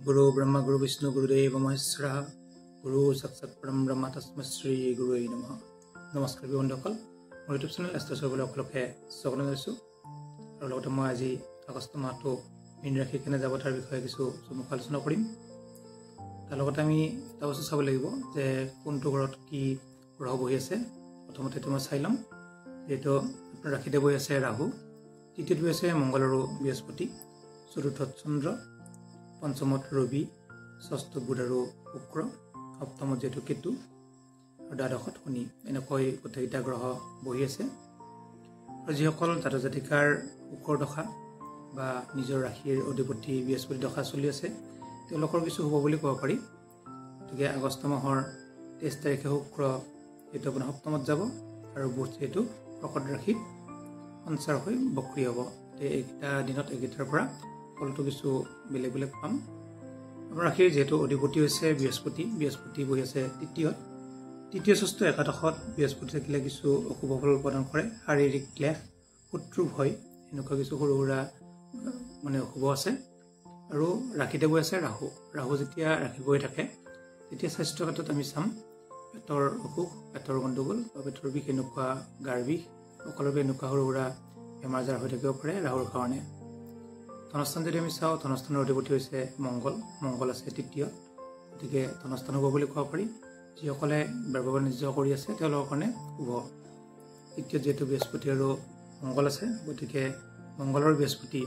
गुरु ब्रह्मा गुरु विष्णु गुरुदेव महेश्वरः गुरु साक्षात् परम ब्रह्म तस्मै श्री गुरुवे नमः। नमस्कार बंधुসকল, মোৰ ইউটিউব চেনেল এষ্ট্ৰছবলৈ সকলোকে স্বাগতম জনাইছোঁ। আৰু লগতে মই আজি আগষ্ট মাহটো মীন ৰাশি কেনে যাব তাৰ বিষয়ে কিছু চমুক আলোচনা কৰিম। তাৰ লগতে আমি এটা বস্তু চাব লাগিব যে কোনটো ঘৰত কি গ্ৰহ বহি আছে। প্ৰথমতে মই চাই ল'ম, যিহেতু আপোনাৰ ৰাশিতে বহি আছে ৰাহু, তৃতীয়ত বহি আছে মংগল আৰু বৃহস্পতি, চতুৰ্থত চন্দ্ৰ, পঞ্চমত ৰবি, ষষ্ঠ বুধ আৰু শুক্ৰ, সপ্তমত যেহেতু কেতু আৰু দ্বাদশত শনি। এনেকৈ গোটেইকেইটা গ্ৰহ বহি আছে। আৰু যিসকল জাতক জাতিকাৰ শুক্ৰ দশা বা নিজৰ ৰাশিৰ অধিপতি বৃহস্পতি দশা চলি আছে, তেওঁলোকৰ কিছু হ'ব বুলি ক'ব পাৰি। গতিকে আগষ্ট মাহৰ 23 তাৰিখে শুক্ৰ যিহেতু আপোনাৰ সপ্তমত যাব আৰু বুধ যিহেতু কৰ্কট ৰাশিত সঞ্চাৰ হৈ বক্ৰী হ'ব। এইকেইটা দিনত এইকেইটাৰ পৰা ফলটো কিছু বেলেগ বেলেগ পাম। আপোনাৰ ৰাশিৰ যিহেতু অধিপতি হৈছে বৃহস্পতি বহি আছে তৃতীয় ষষ্ঠ একাদশত বৃহস্পতি থাকিলে কিছু অশুভ ফল প্ৰদান কৰে। শাৰীৰিক ক্লেশ, শত্ৰু ভয়, এনেকুৱা কিছু সৰু সুৰা অশুভ আছে। আৰু ৰাশিতে বহি আছে ৰাহু যেতিয়া ৰাশি বহি থাকে তেতিয়া স্বাস্থ্যৰ ক্ষেত্ৰত আমি চাম পেটৰ অসুখ, পেটৰ গণ্ডগোল বা পেটৰ বিষ, এনেকুৱা গাৰ বিষ, সকলোৰে এনেকুৱা সৰু সুৰা বেমাৰ আজাৰ হৈ থাকিব পাৰে ৰাহুৰ কাৰণে। ধনস্থান যদি আমি চাওঁ, ধনস্থানৰ অধিপতি হৈছে মংগল আছে তৃতীয়, গতিকে ধনস্থান হ'ব বুলি ক'ব পাৰি। যিসকলে ব্যৱসায় বাণিজ্য কৰি আছে তেওঁলোকৰ কাৰণে শুভ। তৃতীয়ত যিহেতু বৃহস্পতি আৰু মংগল আছে, গতিকে মংগল আৰু বৃহস্পতি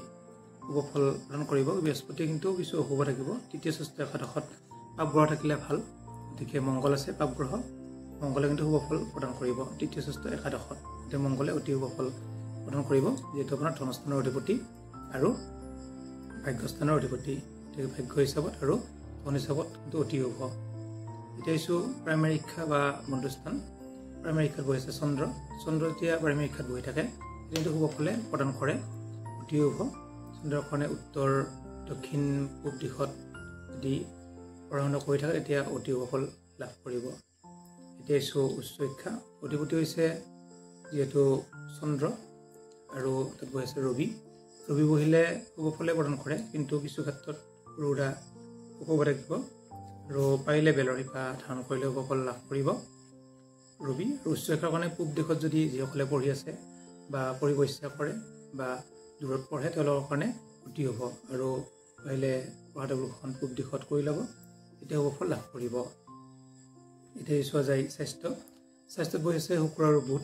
শুভ ফল প্ৰদান কৰিব। বৃহস্পতি কিন্তু কিছু অশুভ থাকিব। তৃতীয় ষষ্ঠ একাদশত পাপ গ্ৰহ থাকিলে ভাল, গতিকে মংগল আছে পাপ গ্ৰহ, মংগলে কিন্তু শুভ ফল প্ৰদান কৰিব তৃতীয় ষষ্ঠ একাদশত। গতিকে মংগলে অতি শুভ ফল প্ৰদান কৰিব, যিহেতু আপোনাৰ ধনস্থানৰ অধিপতি আৰু ভাগ্যস্থানৰ অধিপতি। গতিকে ভাগ্য হিচাপত আৰু ধন হিচাপত কিন্তু অতি শুভ। এতিয়া আহিছোঁ প্ৰাইমেৰী শিক্ষা বা বন্ধুস্থান। প্ৰাইমেৰী শিক্ষাত বহি আছে চন্দ্ৰ যেতিয়া প্ৰাইমেৰী শিক্ষাত বহি থাকে কিন্তু শুভ ফলে প্ৰদান কৰে, অতি শুভ। চন্দ্ৰৰ কাৰণে উত্তৰ দক্ষিণ পূব দিশত যদি পঢ়া শুনা কৰি থাকে তেতিয়া অতি শুভ ফল লাভ কৰিব। এতিয়া আহিছোঁ উচ্চ শিক্ষা। অধিপতি হৈছে যিহেতু চন্দ্ৰ আৰু তাত বহি আছে ৰবি বহিলে শুভ ফলে প্ৰদান কৰে, কিন্তু কিছু ক্ষেত্ৰত সৰু সুৰা অশুভ থাকিব। আৰু পাৰিলে বেলৰ শিপা ধাৰণ কৰিলে শুভ ফল লাভ কৰিব ৰবি। আৰু উচ্চ শিক্ষাৰ কাৰণে পূব দিশত যদি যিসকলে পঢ়ি আছে বা পঢ়িব ইচ্ছা কৰে বা দূৰত পঢ়ে তেওঁলোকৰ কাৰণে অতি শুভ। আৰু পাৰিলে পঢ়া টেবুলখন পূব দিশত কৰি ল'ব, তেতিয়া শুভ ফল লাভ কৰিব। এতিয়া চোৱা যায় স্বাস্থ্যত বহি আছে শুক্ৰ আৰু বুধ।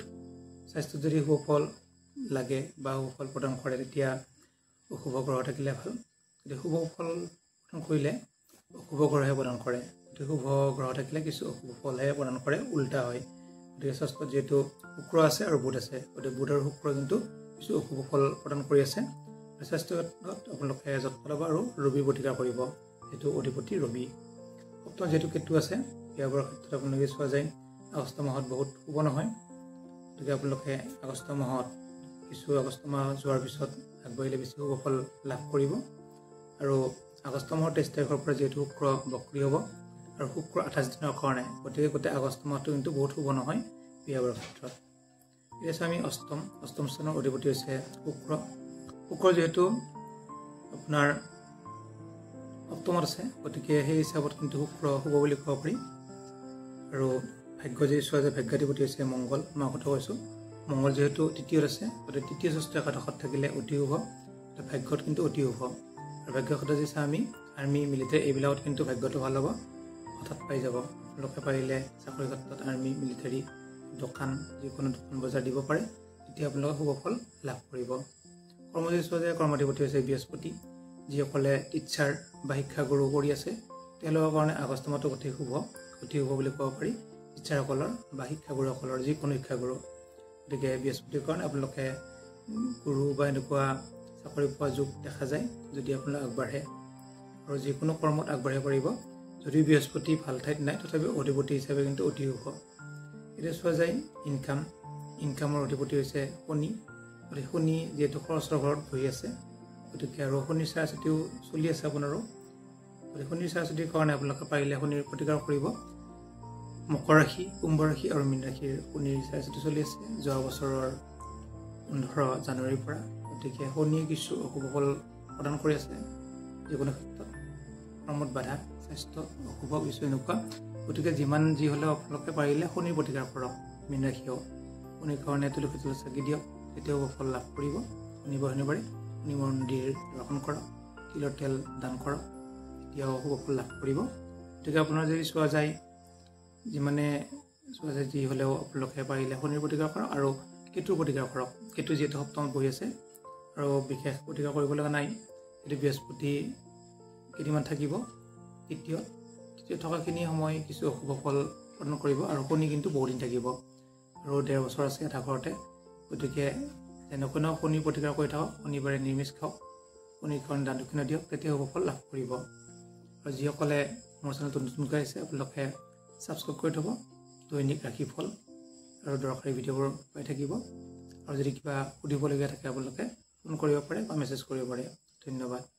স্বাস্থ্যত যদি শুভ ফল লাগে বা শুভ ফল প্ৰদান কৰে তেতিয়া অশুভ গ্ৰহ থাকিলে ভাল। গতিকে শুভ ফল প্ৰদান কৰিলে অশুভ গ্ৰহে প্ৰদান কৰে, গতিকে শুভ গ্ৰহ থাকিলে কিছু অশুভ ফলহে প্ৰদান কৰে, উল্টা হয়। গতিকে স্বাস্থ্যত যিহেতু শুক্ৰ আছে আৰু বুধ আছে, গতিকে বুধ আৰু শুক্ৰ কিন্তু কিছু অশুভ ফল প্ৰদান কৰি আছে। স্বাস্থ্যত আপোনালোকে যত্ন ল'ব আৰু ৰবি প্ৰতিকাৰ কৰিব, যিহেতু অধিপতি ৰবি। সপ্তম যিহেতু কেতু আছে, বিয়া বাৰৰ ক্ষেত্ৰত আপোনালোকে চোৱা যায় আগষ্ট মাহত বহুত শুভ নহয়। গতিকে আপোনালোকে আগষ্ট মাহ যোৱাৰ পিছত আগবাঢ়িলে বেছি শুভ ফল লাভ কৰিব। আৰু আগষ্ট মাহৰ 23 তাৰিখৰ পৰা যিহেতু শুক্ৰ বক্ৰী হ'ব আৰু শুক্ৰ 28 দিনৰ কাৰণে, গতিকে গোটেই আগষ্ট মাহটো কিন্তু বহুত শুভ নহয় বিয়া বাৰৰ ক্ষেত্ৰত। এতিয়া আমি অষ্টম স্থানৰ অধিপতি হৈছে শুক্ৰ যিহেতু আপোনাৰ সপ্তমত আছে, গতিকে সেই হিচাপত কিন্তু শুক্ৰ শুভ বুলি ক'ব পাৰি। আৰু ভাগ্য যদি চোৱা যায়, ভাগ্যাধিপতি হৈছে মংগল। মই কথা কৈছোঁ মংগল যিহেতু তৃতীয়ত আছে, গতিকে তৃতীয় ষষ্ঠ একাদশত থাকিলে অতি শুভ, ভাগ্যত কিন্তু অতি শুভ। আৰু ভাগ্যৰ ক্ষেত্ৰত যদি চাই আমি আৰ্মি, মিলিটাৰী এইবিলাকত কিন্তু ভাগ্যটো ভাল হ'ব, হঠাৎ পাই যাব। আপোনালোকে পাৰিলে চাকৰি ক্ষেত্ৰত আৰ্মি, মিলিটাৰী, দোকান, যিকোনো দোকান বজাৰ দিব পাৰে, তেতিয়া আপোনালোকে শুভ ফল লাভ কৰিব। কৰ্ম যদি চোৱা যায়, কৰ্মাধিপতি হৈছে বৃহস্পতি। যিসকলে টিচাৰ বা শিক্ষাগুৰু কৰি আছে তেওঁলোকৰ কাৰণে আগষ্ট মাহটো অতি শুভ বুলি ক'ব পাৰি। টিচাৰসকলৰ বা শিক্ষাগুৰুসকলৰ, যিকোনো শিক্ষাগুৰু। গতিকে বৃহস্পতিৰ কাৰণে আপোনালোকে গুৰু বা এনেকুৱা চাকৰি পোৱা যোগ দেখা যায় যদি আপোনালোক আগবাঢ়ে, আৰু যিকোনো কৰ্মত আগবাঢ়িব পাৰিব। যদি বৃহস্পতি ভাল ঠাইত নাই তথাপিও অধিপতি হিচাপে কিন্তু অতি শুভ। এতিয়া চোৱা যায় ইনকামৰ অধিপতি হৈছে শনি। গতিকে শনি যিহেতু খৰচৰ ঘৰত বহি আছে, গতিকে আৰু শনিৰ চাৰাচতিও চলি আছে আপোনাৰো। গতিকে শনিৰ চাৰাচতিৰ কাৰণে আপোনালোকে পাৰিলে শনিৰ প্ৰতিকাৰ কৰিব। মকৰ ৰাশি, কুম্ভ ৰাশি আৰু মীন ৰাশিৰ শনিৰ চাৰাচতি চলি আছে যোৱা বছৰৰ 15 জানুৱাৰীৰ পৰা। গতিকে শনিয়ে কিছু অশুভ ফল প্ৰদান কৰি আছে যিকোনো ক্ষেত্ৰত। কৰ্মত বাধা স্বাস্থ্য অশুভ কিছু এনেকুৱা গতিকে যিমান যি হ'লেও আপোনালোকে পাৰিলে শনিৰ প্ৰতিকাৰ কৰক মীন ৰাশিও শনিৰ কাৰণে তুলসী তলত চাকি দিয়ক তেতিয়াও ফল লাভ কৰিব শনিবাৰে শনি মন্দিৰ দৰ্শন কৰক তিলৰ তেল দান কৰক তেতিয়াও শুভ ফল লাভ কৰিব গতিকে আপোনাৰ যদি চোৱা যায় যিমানে চোৱা যায় যি হ'লেও আপোনালোকে পাৰিলে শনিৰ প্ৰতিকাৰ কৰক আৰু কেতুৰ প্ৰতিকাৰ কৰক কেতু যিহেতু সপ্তমত বহি আছে আৰু বিশেষ প্ৰতিকাৰ কৰিব লগা নাই এইটো বৃহস্পতি কেইদিনমান থাকিব তৃতীয় থকাখিনি সময় কিছু অশুভ ফল প্ৰদান কৰিব আৰু শনি কিন্তু বহুদিন থাকিব আৰু 1.5 বছৰ আছে এটা ঘৰতে গতিকে যেনেকৈ শনিৰ প্ৰতিকাৰ কৰি থাকক শনিবাৰে নিৰামিষ খাওক শনিৰ কাৰণে দান দক্ষিণা দিয়ক তেতিয়া শুভ ফল লাভ কৰিব আৰু যিসকলে মোৰ চেনেলটো নতুনকৈ আহিছে আপোনালোকে ছাবস্ক্ৰাইব কৰি থ'ব দৈনিক ৰাশিফল আৰু দৰকাৰী ভিডিঅ'বোৰ পাই থাকিব আৰু যদি কিবা সুধিবলগীয়া থাকে আপোনালোকে ফোন কৰিব পাৰে বা মেছেজ কৰিব পাৰে ধন্যবাদ